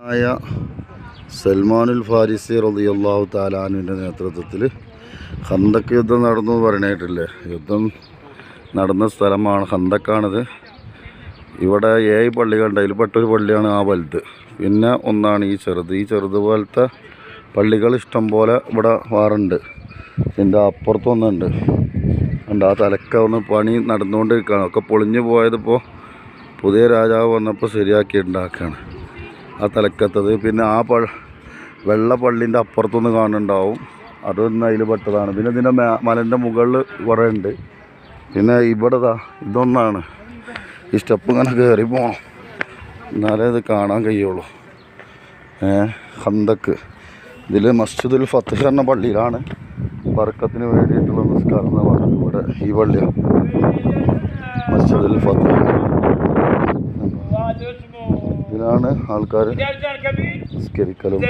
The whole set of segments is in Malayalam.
ആയ സൽമാനുൽ ഫാരിസി റളിയല്ലാഹു തആല അൻഹുവിൻ്റെ നേതൃത്വത്തിൽ ഖന്തക്ക് യുദ്ധം നടന്നു എന്ന് പറയണേട്ടില്ലേ. യുദ്ധം നടന്ന സ്ഥലമാണ് ഖന്തക്കാണിത്. ഇവിടെ 7 പള്ളികളുണ്ട്. അതിൽ പെട്ടൊരു പള്ളിയാണ് ആ വലുത്. പിന്നെ ഒന്നാണ് ഈ ചെറുത് പോലത്തെ പള്ളികൾ ഇഷ്ടം പോലെ ഇവിടെ വേറുണ്ട്. ഇതിൻ്റെ അപ്പുറത്തൊന്നുണ്ട്. ഉണ്ട് ആ തലക്ക ഒന്ന് പണി നടന്നുകൊണ്ടിരിക്കുകയാണ്. ഒക്കെ പൊളിഞ്ഞു പോയതിപ്പോൾ പുതിയ രാജാവ് വന്നപ്പോൾ ശരിയാക്കിയിട്ടുണ്ടാക്കുകയാണ് ആ തലക്കത്തത്. പിന്നെ ആ വെള്ള പള്ളീൻ്റെ അപ്പുറത്തൊന്ന് കാണുന്നുണ്ടാവും, അതൊന്നും അതിൽ പെട്ടതാണ്. പിന്നെ ഇതിൻ്റെ മലൻ്റെ മുകളിൽ കുറേ ഉണ്ട്. പിന്നെ ഇവിടെ ഇതൊന്നാണ്. ഈ സ്റ്റെപ്പ് ഇങ്ങനെ കയറി പോകണം, എന്നാലേ ഇത് കാണാൻ കഴിയുള്ളൂ. ഖന്തക്ക് ഇതിൽ മസ്ജിദുൽ ഫത്ഹ് എന്ന പള്ളിയിലാണ് ബർക്കത്തിന് വേണ്ടിയിട്ടുള്ള നിസ്കാരം എന്ന് പറഞ്ഞത്. ഇവിടെ ഈ പള്ളിയാണ് മസ്ജിദുൽ ഫത്ഹ്. ഇതിലാണ് ആൾക്കാർ നിസ്കരിക്കലും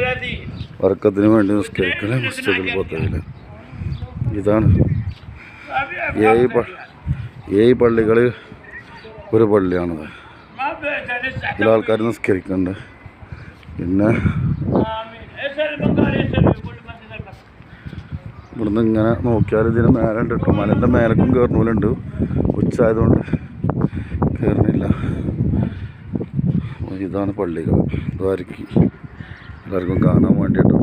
ബർക്കത്തിന് വേണ്ടി നിസ്കരിക്കലും മസ്ജിദുൽ ഫത്ഹിൽ. ഇതാണ് 7 പള്ളികളിൽ ഒരു പള്ളിയാണിത്. ഇതിലാൾക്കാർ നിസ്കരിക്കുന്നുണ്ട്. പിന്നെ ഇവിടുന്ന് ഇങ്ങനെ നോക്കിയാൽ ഇതിന് മേലെ ഉണ്ട് കേട്ടോ. മലൻ്റെ മേലക്കും കയറുന്ന പോലെ ഉണ്ട്. ഉച്ചയായതുകൊണ്ട് കയറുന്നില്ല. ഇതാണ് പള്ളികൾ. ഇതായിരിക്കും എല്ലാവർക്കും കാണാൻ വേണ്ടിയിട്ട്